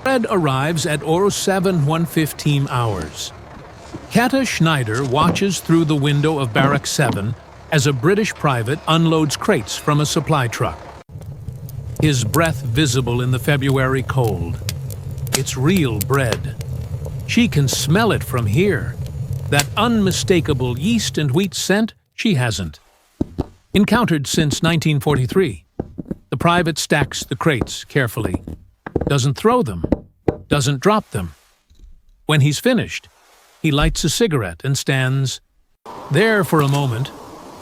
Bread arrives at 07:115 hours. Kata Schneider watches through the window of Barrack 7 as a British private unloads crates from a supply truck. His breath visible in the February cold. It's real bread. She can smell it from here. That unmistakable yeast and wheat scent she hasn't encountered since 1943. The private stacks the crates carefully. Doesn't throw them. Doesn't drop them. When he's finished, he lights a cigarette and stands there for a moment,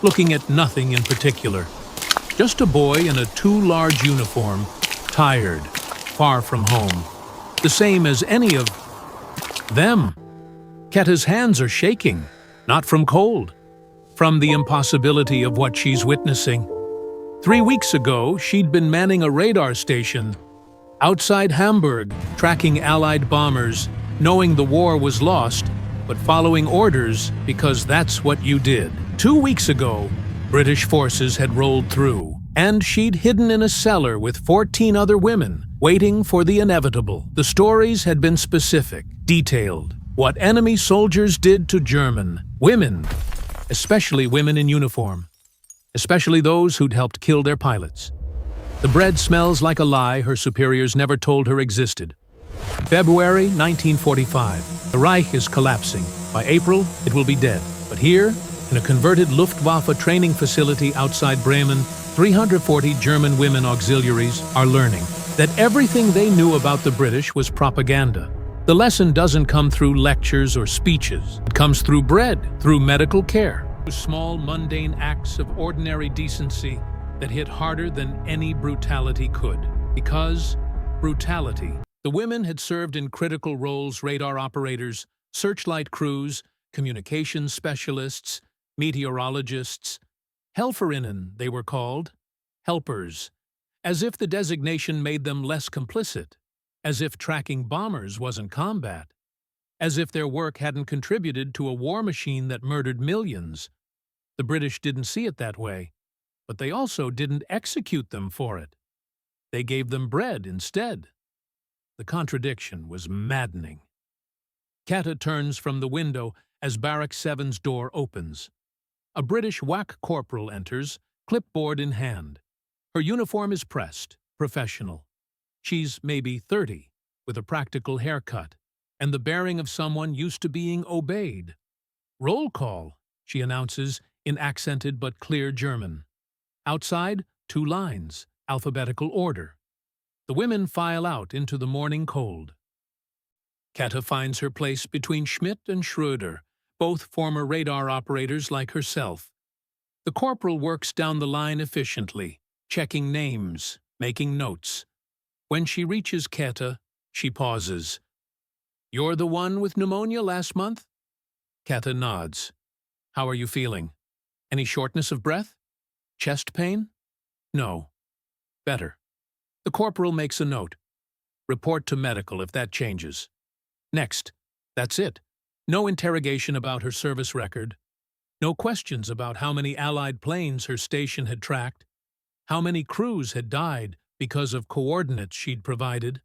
looking at nothing in particular. Just a boy in a too large uniform, tired, far from home. The same as any of them. Keta's hands are shaking, not from cold, from the impossibility of what she's witnessing. 3 weeks ago, she'd been manning a radar station outside Hamburg, tracking Allied bombers, knowing the war was lost, but following orders because that's what you did. 2 weeks ago, British forces had rolled through, and she'd hidden in a cellar with 14 other women, waiting for the inevitable. The stories had been specific, detailed. What enemy soldiers did to German women, especially women in uniform, especially those who'd helped kill their pilots. The bread smells like a lie her superiors never told her existed. February 1945. The Reich is collapsing. By April, it will be dead. But here, in a converted Luftwaffe training facility outside Bremen, 340 German women auxiliaries are learning that everything they knew about the British was propaganda. The lesson doesn't come through lectures or speeches. It comes through bread, through medical care, through small, mundane acts of ordinary decency that hit harder than any brutality could. Because brutality. The women had served in critical roles: radar operators, searchlight crews, communications specialists, meteorologists. Helferinnen, they were called. Helpers. As if the designation made them less complicit. As if tracking bombers wasn't combat. As if their work hadn't contributed to a war machine that murdered millions. The British didn't see it that way, but they also didn't execute them for it. They gave them bread instead. The contradiction was maddening. Kata turns from the window as Barrack 7's door opens. A British WAC corporal enters, clipboard in hand. Her uniform is pressed, professional. She's maybe 30, with a practical haircut, and the bearing of someone used to being obeyed. "Roll call," she announces in accented but clear German. Outside, 2 lines, alphabetical order. The women file out into the morning cold. Kata finds her place between Schmidt and Schröder, both former radar operators like herself. The corporal works down the line efficiently, checking names, making notes. When she reaches Kata, she pauses. "You're the one with pneumonia last month?" Kata nods. "How are you feeling? Any shortness of breath? Chest pain?" "No." "Better." The corporal makes a note. "Report to medical if that changes." Next. That's it. No interrogation about her service record. No questions about how many Allied planes her station had tracked, how many crews had died because of coordinates she'd provided.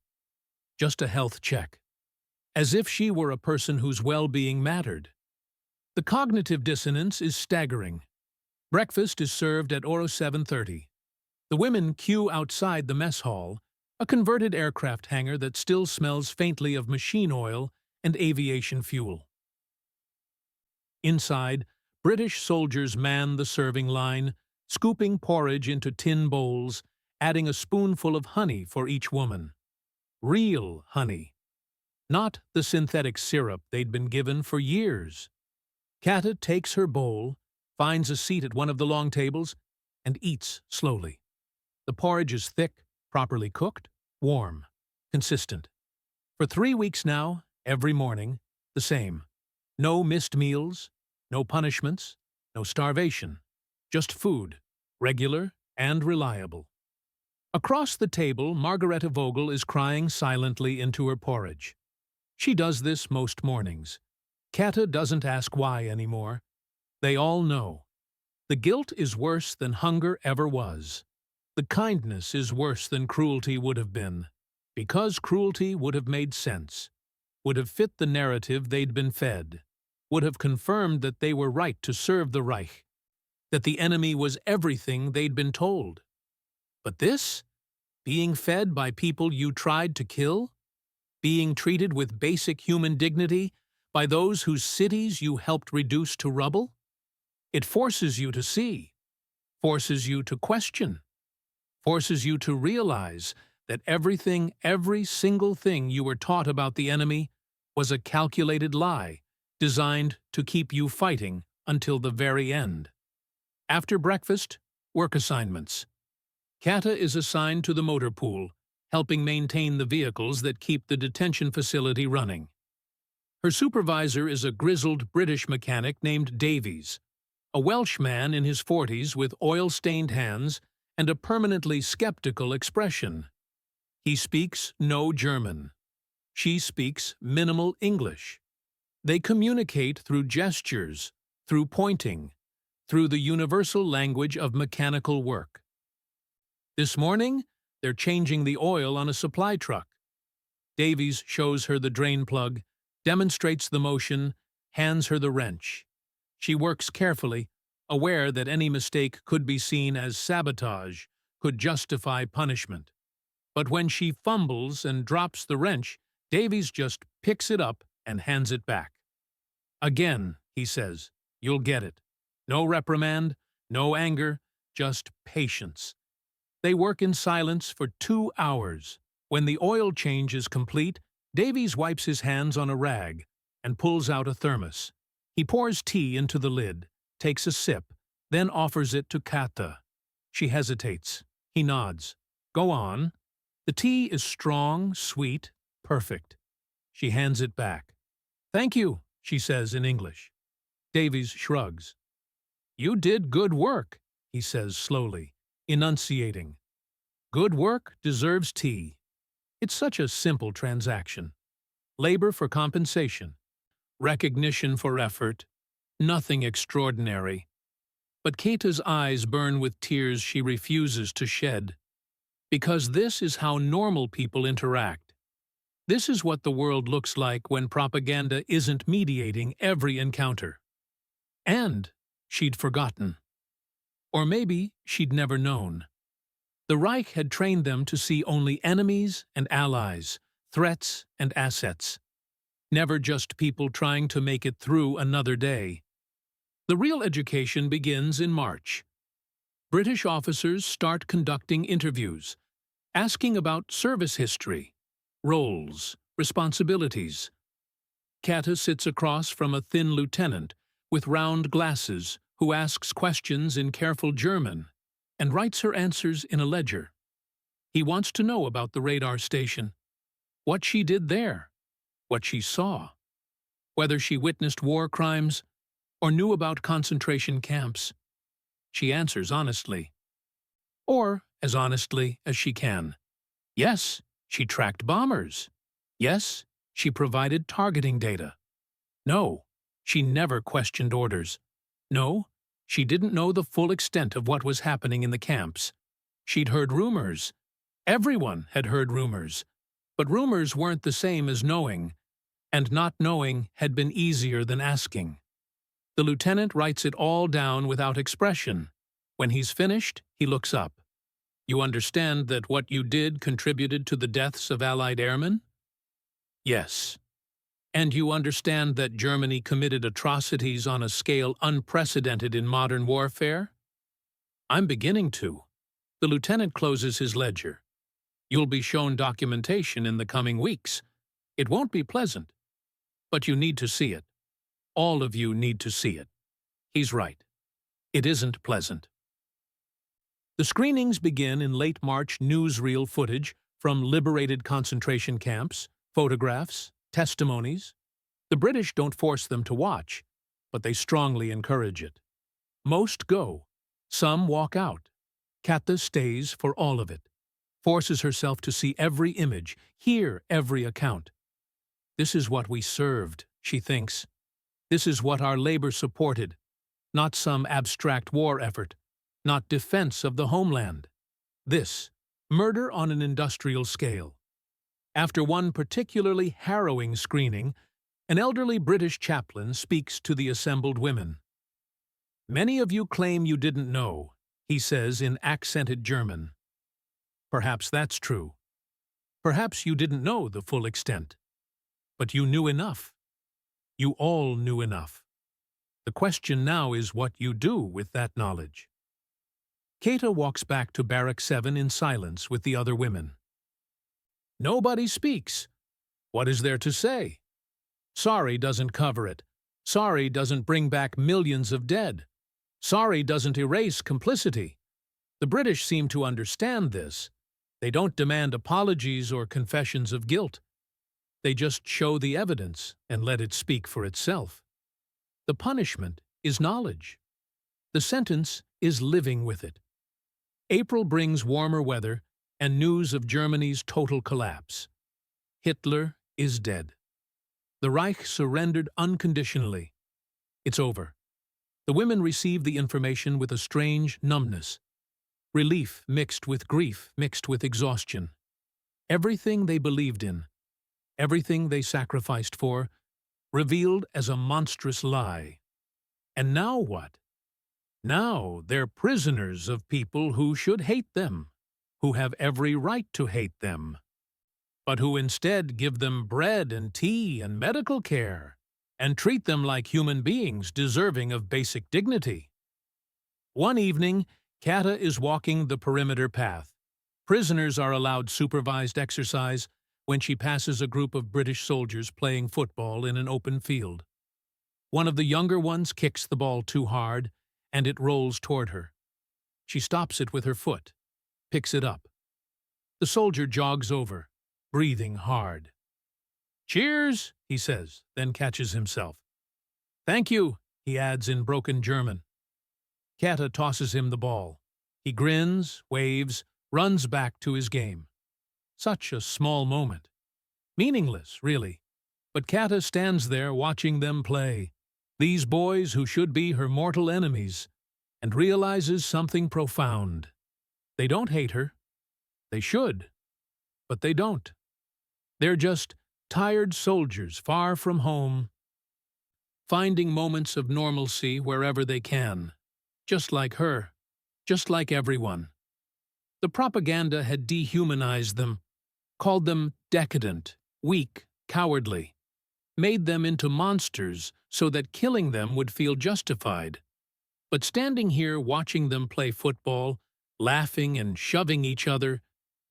Just a health check. As if she were a person whose well-being mattered. The cognitive dissonance is staggering. Breakfast is served at 07:30. The women queue outside the mess hall, a converted aircraft hangar that still smells faintly of machine oil and aviation fuel. Inside, British soldiers man the serving line, scooping porridge into tin bowls, adding a spoonful of honey for each woman. Real honey. Not the synthetic syrup they'd been given for years. Kata takes her bowl, finds a seat at one of the long tables, and eats slowly. The porridge is thick, properly cooked, warm, consistent. For 3 weeks now, every morning, the same. No missed meals, no punishments, no starvation. Just food, regular and reliable. Across the table, Margareta Vogel is crying silently into her porridge. She does this most mornings. Kata doesn't ask why anymore. They all know. The guilt is worse than hunger ever was. The kindness is worse than cruelty would have been. Because cruelty would have made sense, would have fit the narrative they'd been fed, would have confirmed that they were right to serve the Reich, that the enemy was everything they'd been told. But this? Being fed by people you tried to kill? Being treated with basic human dignity by those whose cities you helped reduce to rubble? It forces you to see, forces you to question, forces you to realize that every single thing you were taught about the enemy was a calculated lie designed to keep you fighting until the very end. After breakfast, work assignments. Kata is assigned to the motor pool, helping maintain the vehicles that keep the detention facility running. Her supervisor is a grizzled British mechanic named Davies, a Welsh man in his 40s with oil-stained hands and a permanently skeptical expression. He speaks no German. She speaks minimal English. They communicate through gestures, through pointing, through the universal language of mechanical work. This morning, they're changing the oil on a supply truck. Davies shows her the drain plug, demonstrates the motion, hands her the wrench. She works carefully, aware that any mistake could be seen as sabotage, could justify punishment. But when she fumbles and drops the wrench, Davies just picks it up and hands it back. Again, he says, you'll get it. No reprimand, no anger, just patience. They work in silence for 2 hours. When the oil change is complete, Davies wipes his hands on a rag and pulls out a thermos. He pours tea into the lid, takes a sip, then offers it to Kata. She hesitates. He nods. Go on. The tea is strong, sweet, perfect. She hands it back. Thank you, she says in English. Davies shrugs. You did good work, he says slowly, enunciating. Good work deserves tea. It's such a simple transaction. Labor for compensation. Recognition for effort. Nothing extraordinary. But Kata's eyes burn with tears she refuses to shed. Because this is how normal people interact. This is what the world looks like when propaganda isn't mediating every encounter. And she'd forgotten. Or maybe she'd never known. The Reich had trained them to see only enemies and allies, threats and assets. Never just people trying to make it through another day. The real education begins in March. British officers start conducting interviews, asking about service history, roles, responsibilities. Kata sits across from a thin lieutenant with round glasses who asks questions in careful German and writes her answers in a ledger. He wants to know about the radar station, what she did there, what she saw, whether she witnessed war crimes or knew about concentration camps. She answers honestly. Or as honestly as she can. Yes, she tracked bombers. Yes, she provided targeting data. No, she never questioned orders. No, she didn't know the full extent of what was happening in the camps. She'd heard rumors. Everyone had heard rumors. But rumors weren't the same as knowing, and not knowing had been easier than asking. The lieutenant writes it all down without expression. When he's finished, he looks up. You understand that what you did contributed to the deaths of Allied airmen? Yes. And you understand that Germany committed atrocities on a scale unprecedented in modern warfare? I'm beginning to. The lieutenant closes his ledger. You'll be shown documentation in the coming weeks. It won't be pleasant, but you need to see it. All of you need to see it. He's right. It isn't pleasant. The screenings begin in late March newsreel footage from liberated concentration camps, photographs, testimonies. The British don't force them to watch, but they strongly encourage it. Most go. Some walk out. Kata stays for all of it, forces herself to see every image, hear every account. This is what we served, she thinks. This is what our labor supported, not some abstract war effort, not defense of the homeland. This, murder on an industrial scale. After one particularly harrowing screening, an elderly British chaplain speaks to the assembled women. "Many of you claim you didn't know," he says in accented German. Perhaps that's true. Perhaps you didn't know the full extent. But you knew enough. You all knew enough. The question now is what you do with that knowledge. Kata walks back to Barrack 7 in silence with the other women. Nobody speaks. What is there to say? Sorry doesn't cover it. Sorry doesn't bring back millions of dead. Sorry doesn't erase complicity. The British seem to understand this. They don't demand apologies or confessions of guilt. They just show the evidence and let it speak for itself. The punishment is knowledge. The sentence is living with it. April brings warmer weather and news of Germany's total collapse. Hitler is dead. The Reich surrendered unconditionally. It's over. The women receive the information with a strange numbness. Relief mixed with grief, mixed with exhaustion. Everything they believed in, everything they sacrificed for, revealed as a monstrous lie. And now what? Now they're prisoners of people who should hate them, who have every right to hate them, but who instead give them bread and tea and medical care, and treat them like human beings deserving of basic dignity. One evening, Kata is walking the perimeter path. Prisoners are allowed supervised exercise when she passes a group of British soldiers playing football in an open field. One of the younger ones kicks the ball too hard, and it rolls toward her. She stops it with her foot, picks it up. The soldier jogs over, breathing hard. "Cheers," he says, then catches himself. "Thank you," he adds in broken German. Kata tosses him the ball. He grins, waves, runs back to his game. Such a small moment. Meaningless, really. But Kata stands there watching them play, these boys who should be her mortal enemies, and realizes something profound. They don't hate her. They should. But they don't. They're just tired soldiers far from home, finding moments of normalcy wherever they can, just like her, just like everyone. The propaganda had dehumanized them, called them decadent, weak, cowardly, made them into monsters so that killing them would feel justified. But standing here watching them play football, laughing and shoving each other,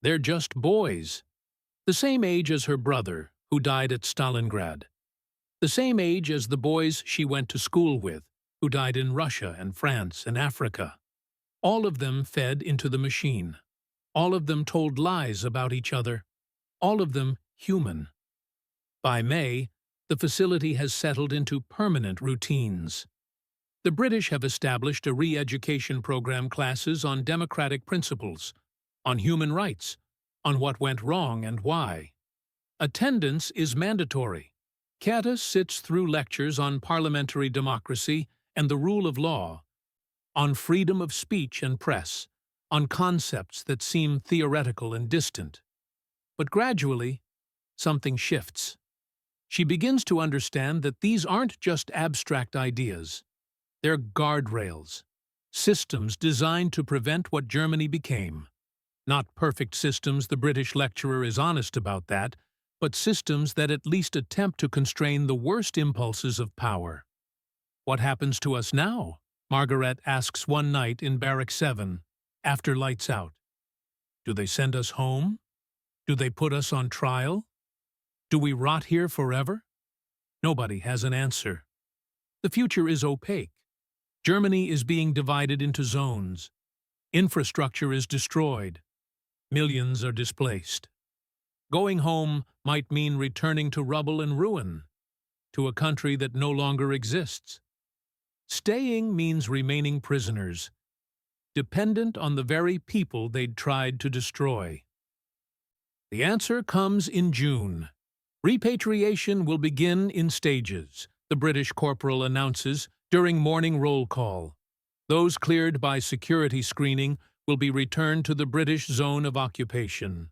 they're just boys. The same age as her brother, who died at Stalingrad. The same age as the boys she went to school with, who died in Russia and France and Africa. All of them fed into the machine. All of them told lies about each other. All of them human. By May, the facility has settled into permanent routines. The British have established a re-education program, classes on democratic principles, on human rights, on what went wrong and why. Attendance is mandatory. Kata sits through lectures on parliamentary democracy and the rule of law, on freedom of speech and press, on concepts that seem theoretical and distant. But gradually, something shifts. She begins to understand that these aren't just abstract ideas. They're guardrails, systems designed to prevent what Germany became. Not perfect systems, the British lecturer is honest about that, but systems that at least attempt to constrain the worst impulses of power. What happens to us now? Margaret asks one night in Barrack 7, after lights out. Do they send us home? Do they put us on trial? Do we rot here forever? Nobody has an answer. The future is opaque. Germany is being divided into zones. Infrastructure is destroyed. Millions are displaced. Going home might mean returning to rubble and ruin, to a country that no longer exists. Staying means remaining prisoners, dependent on the very people they'd tried to destroy. The answer comes in June. Repatriation will begin in stages, the British corporal announces during morning roll call. Those cleared by security screening will be returned to the British zone of occupation.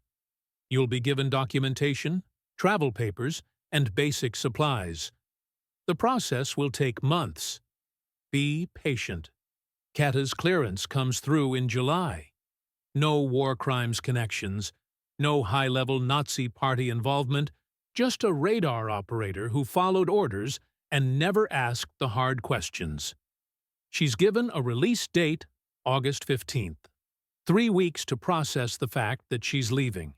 You'll be given documentation, travel papers, and basic supplies. The process will take months. Be patient. Kata's clearance comes through in July. No war crimes connections, no high-level Nazi party involvement, just a radar operator who followed orders and never asked the hard questions. She's given a release date, August 15th. 3 weeks to process the fact that she's leaving.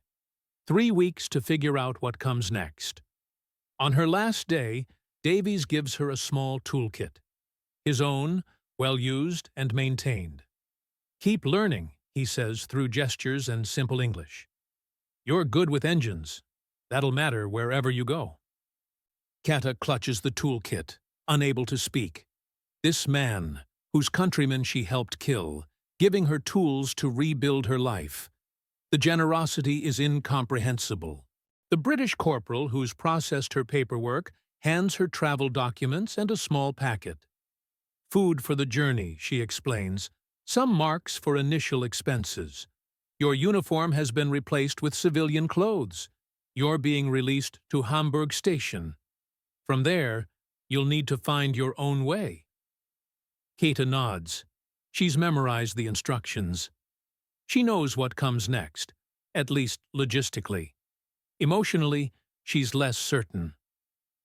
3 weeks to figure out what comes next. On her last day, Davies gives her a small toolkit. His own, well-used and maintained. "Keep learning," he says through gestures and simple English. "You're good with engines. That'll matter wherever you go." Kata clutches the toolkit, unable to speak. This man, whose countrymen she helped kill, giving her tools to rebuild her life. The generosity is incomprehensible. The British corporal who's processed her paperwork hands her travel documents and a small packet. "Food for the journey," she explains. "Some marks for initial expenses. Your uniform has been replaced with civilian clothes. You're being released to Hamburg Station. From there, you'll need to find your own way." Kata nods. She's memorized the instructions. She knows what comes next, at least logistically. Emotionally, she's less certain.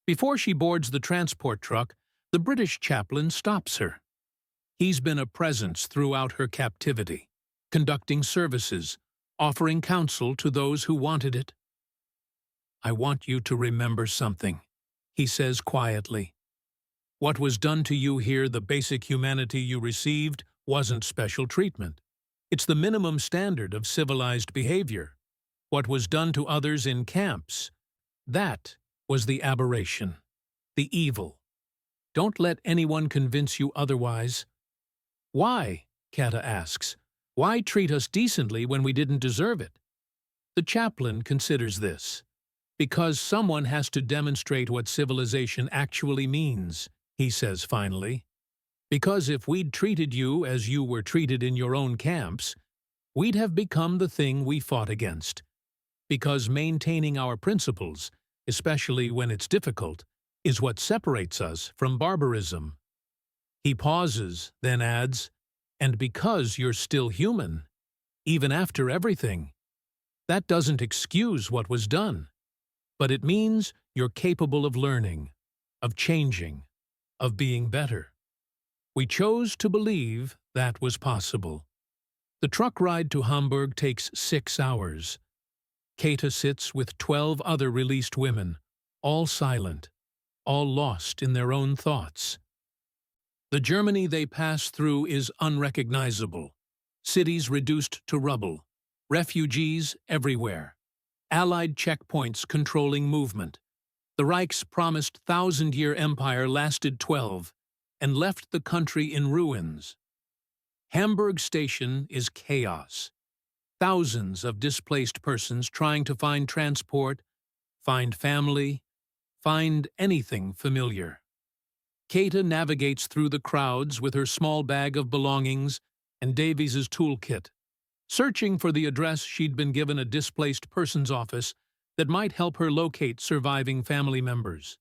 Before she boards the transport truck, the British chaplain stops her. He's been a presence throughout her captivity, conducting services, offering counsel to those who wanted it. "I want you to remember something," he says quietly. "What was done to you here, the basic humanity you received, wasn't special treatment. It's the minimum standard of civilized behavior. What was done to others in camps, that was the aberration, the evil. Don't let anyone convince you otherwise." "Why?" Kata asks. "Why treat us decently when we didn't deserve it?" The chaplain considers this. "Because someone has to demonstrate what civilization actually means," he says finally. "Because if we'd treated you as you were treated in your own camps, we'd have become the thing we fought against. Because maintaining our principles, especially when it's difficult, is what separates us from barbarism." He pauses, then adds, "And because you're still human, even after everything. That doesn't excuse what was done, but it means you're capable of learning, of changing, of being better. We chose to believe that was possible." The truck ride to Hamburg takes 6 hours. Kata sits with 12 other released women, all silent, all lost in their own thoughts. The Germany they pass through is unrecognizable. Cities reduced to rubble. Refugees everywhere. Allied checkpoints controlling movement. The Reich's promised 1,000-year empire lasted 12 and left the country in ruins. Hamburg Station is chaos. Thousands of displaced persons trying to find transport, find family, find anything familiar. Kata navigates through the crowds with her small bag of belongings and Davies's toolkit, searching for the address she'd been given, a displaced persons office that might help her locate surviving family members.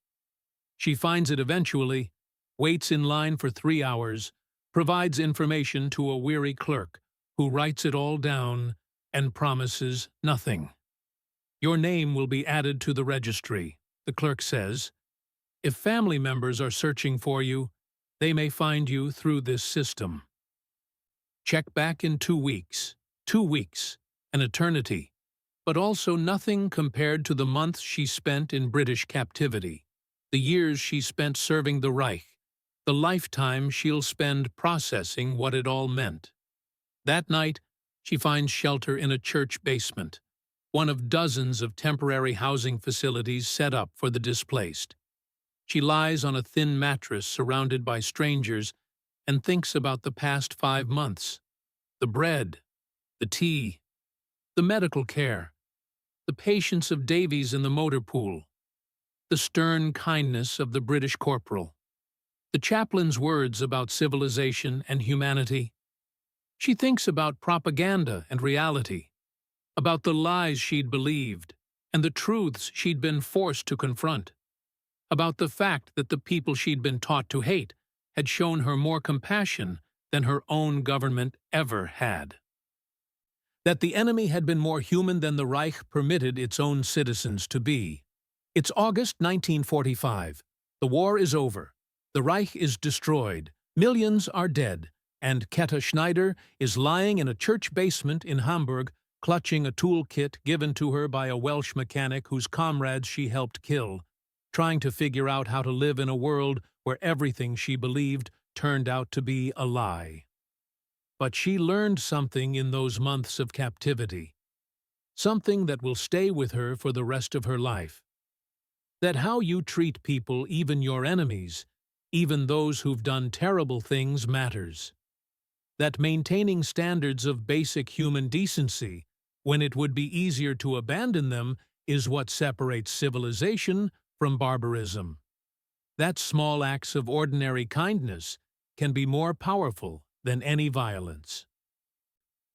She finds it eventually, waits in line for 3 hours, provides information to a weary clerk who writes it all down and promises nothing. "Your name will be added to the registry," the clerk says. "If family members are searching for you, they may find you through this system. Check back in 2 weeks. 2 weeks, an eternity, but also nothing compared to the months she spent in British captivity, the years she spent serving the Reich, the lifetime she'll spend processing what it all meant." That night, she finds shelter in a church basement, one of dozens of temporary housing facilities set up for the displaced. She lies on a thin mattress surrounded by strangers and thinks about the past 5 months. The bread, the tea, the medical care, the patience of Davies in the motor pool, the stern kindness of the British corporal, the chaplain's words about civilization and humanity. She thinks about propaganda and reality, about the lies she'd believed and the truths she'd been forced to confront, about the fact that the people she'd been taught to hate had shown her more compassion than her own government ever had. That the enemy had been more human than the Reich permitted its own citizens to be. It's August 1945. The war is over. The Reich is destroyed. Millions are dead. And Käthe Schneider is lying in a church basement in Hamburg, clutching a toolkit given to her by a Welsh mechanic whose comrades she helped kill, trying to figure out how to live in a world where everything she believed turned out to be a lie. But she learned something in those months of captivity, something that will stay with her for the rest of her life. That how you treat people, even your enemies, even those who've done terrible things, matters. That maintaining standards of basic human decency, when it would be easier to abandon them, is what separates civilization from barbarism. That small acts of ordinary kindness can be more powerful than any violence.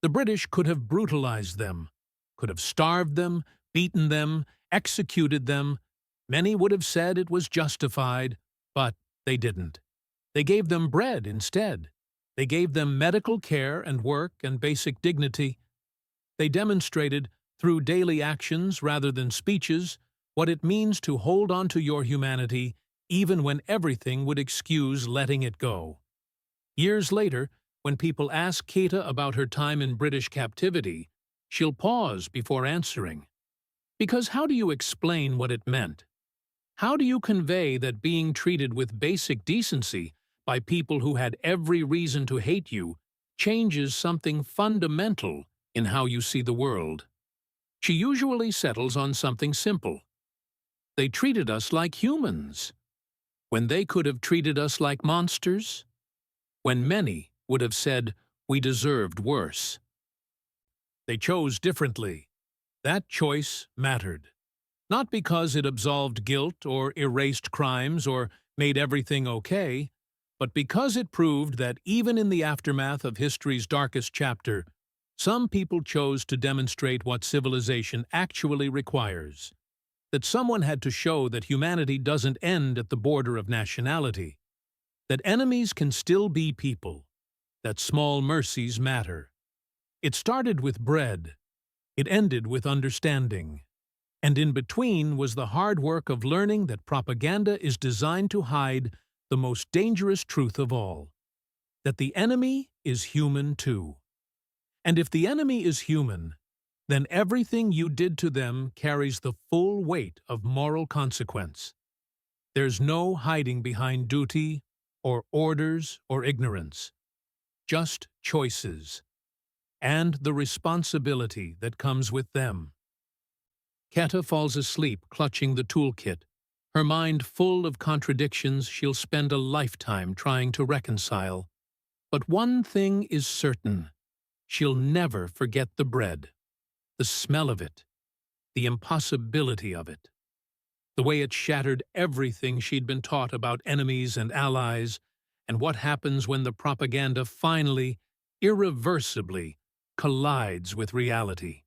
The British could have brutalized them, could have starved them, beaten them, executed them. Many would have said it was justified, but they didn't. They gave them bread instead. They gave them medical care and work and basic dignity. They demonstrated, through daily actions rather than speeches, what it means to hold on to your humanity even when everything would excuse letting it go. Years later, when people ask Käthe about her time in British captivity, she'll pause before answering. Because how do you explain what it meant? How do you convey that being treated with basic decency by people who had every reason to hate you changes something fundamental in how you see the world? She usually settles on something simple. They treated us like humans, when they could have treated us like monsters, when many would have said we deserved worse. They chose differently. That choice mattered. Not because it absolved guilt or erased crimes or made everything okay, but because it proved that even in the aftermath of history's darkest chapter, some people chose to demonstrate what civilization actually requires. That someone had to show that humanity doesn't end at the border of nationality. That enemies can still be people. That small mercies matter. It started with bread. It ended with understanding. And in between was the hard work of learning that propaganda is designed to hide the most dangerous truth of all. That the enemy is human too. And if the enemy is human, then everything you did to them carries the full weight of moral consequence. There's no hiding behind duty, or orders, or ignorance. Just choices, and the responsibility that comes with them. Käthe falls asleep clutching the toolkit, her mind full of contradictions she'll spend a lifetime trying to reconcile. But one thing is certain, she'll never forget the bread, the smell of it, the impossibility of it, the way it shattered everything she'd been taught about enemies and allies, and what happens when the propaganda finally, irreversibly, collides with reality.